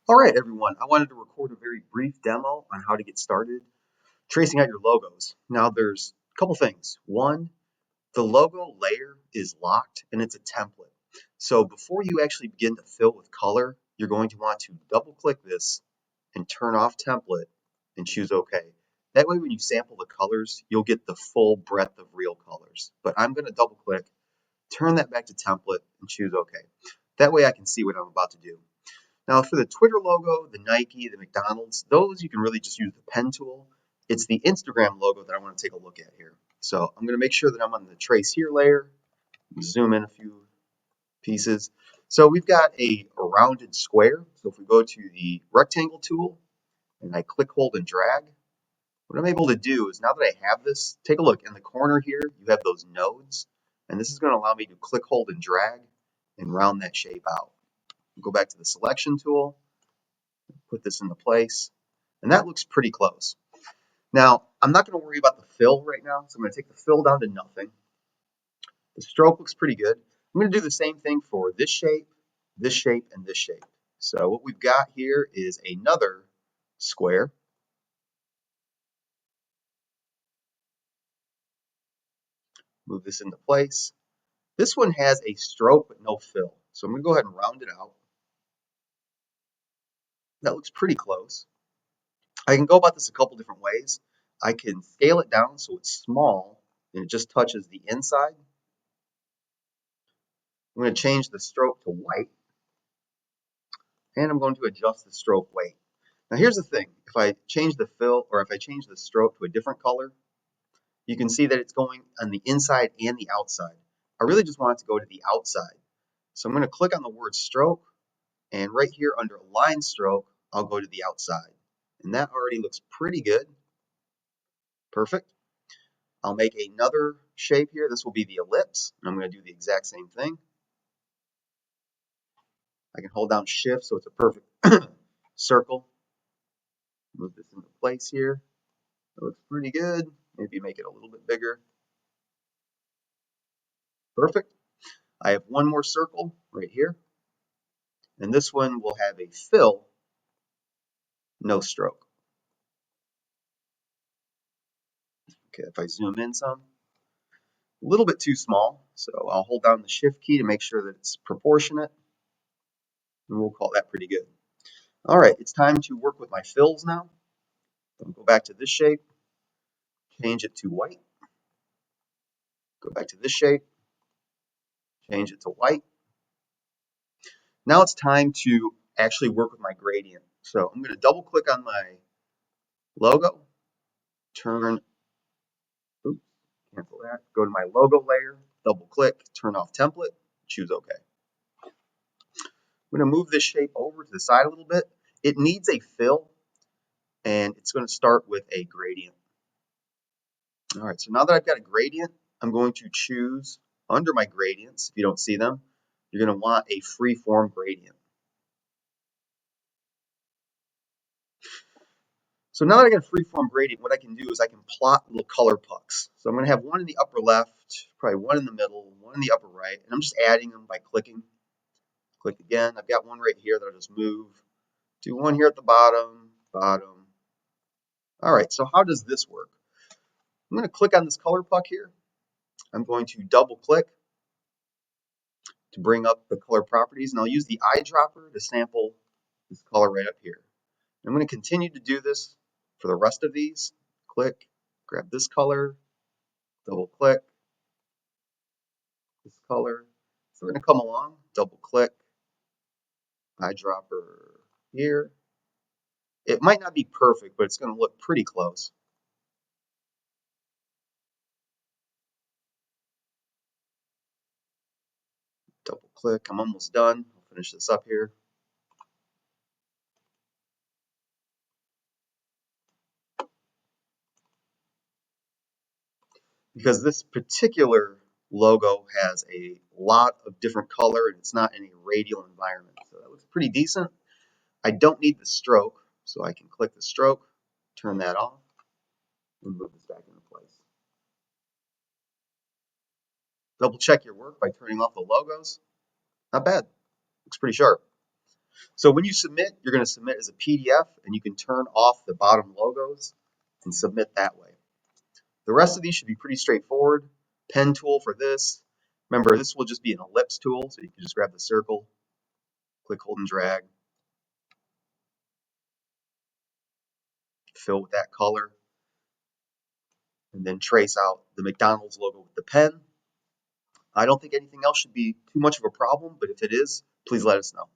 All right, everyone, I wanted to record a very brief demo on how to get started tracing out your logos. Now, there's a couple things. One, the logo layer is locked and it's a template. So before you actually begin to fill with color, you're going to want to double click this and turn off template and choose OK. That way, when you sample the colors, you'll get the full breadth of real colors. But I'm going to double click, turn that back to template and choose OK. That way I can see what I'm about to do. Now for the Twitter logo, the Nike, the McDonald's, those you can really just use the pen tool. It's the Instagram logo that I want to take a look at here. So I'm going to make sure that I'm on the trace here layer, zoom in a few pieces. So we've got a rounded square. So if we go to the rectangle tool and I click, hold, and drag, what I'm able to do is now that I have this, take a look in the corner here, you have those nodes, and this is going to allow me to click, hold, and drag and round that shape out. Go back to the selection tool, put this into place, and that looks pretty close. Now, I'm not going to worry about the fill right now, so I'm going to take the fill down to nothing. The stroke looks pretty good. I'm going to do the same thing for this shape, and this shape. So what we've got here is another square. Move this into place. This one has a stroke but no fill, so I'm going to go ahead and round it out. That looks pretty close. I can go about this a couple different ways. I can scale it down so it's small and it just touches the inside. I'm going to change the stroke to white, and I'm going to adjust the stroke weight. Now here's the thing, if I change the fill or if I change the stroke to a different color, you can see that it's going on the inside and the outside. I really just want it to go to the outside. So I'm going to click on the word stroke, and right here under line stroke, I'll go to the outside. And that already looks pretty good. Perfect. I'll make another shape here. This will be the ellipse. And I'm going to do the exact same thing. I can hold down shift so it's a perfect circle. Move this into place here. It looks pretty good. Maybe make it a little bit bigger. Perfect. I have one more circle right here. And this one will have a fill, no stroke. Okay, if I zoom in some, a little bit too small. So I'll hold down the shift key to make sure that it's proportionate. And we'll call that pretty good. All right, it's time to work with my fills now. I'll go back to this shape, change it to white. Go back to this shape, change it to white. Now it's time to actually work with my gradient. So I'm going to double click on my logo, turn, oops, cancel that, go to my logo layer, double click, turn off template, choose OK. I'm going to move this shape over to the side a little bit. It needs a fill, and it's going to start with a gradient. All right, so now that I've got a gradient, I'm going to choose under my gradients. If you don't see them, you're going to want a free form gradient. So now that I got a free form gradient, what I can do is I can plot little color pucks. So I'm going to have one in the upper left, probably one in the middle, one in the upper right, and I'm just adding them by clicking. Click again. I've got one right here that I'll just move. Do one here at the bottom, bottom. All right, so how does this work? I'm going to click on this color puck here. I'm going to double click to bring up the color properties, and I'll use the eyedropper to sample this color right up here. I'm going to continue to do this for the rest of these. Click, grab this color, double click, this color. So we're going to come along, double click, eyedropper here. It might not be perfect, but it's going to look pretty close. Double click, I'm almost done. I'll finish this up here. Because this particular logo has a lot of different color and it's not in a radial environment. So that looks pretty decent. I don't need the stroke, so I can click the stroke, turn that off, and move this back into place. Double check your work by turning off the logos. Not bad. Looks pretty sharp. So when you submit, you're going to submit as a PDF, and you can turn off the bottom logos and submit that way. The rest of these should be pretty straightforward. Pen tool for this. Remember, this will just be an ellipse tool, so you can just grab the circle, click, hold, and drag, fill with that color, and then trace out the McDonald's logo with the pen. I don't think anything else should be too much of a problem, but if it is, please let us know.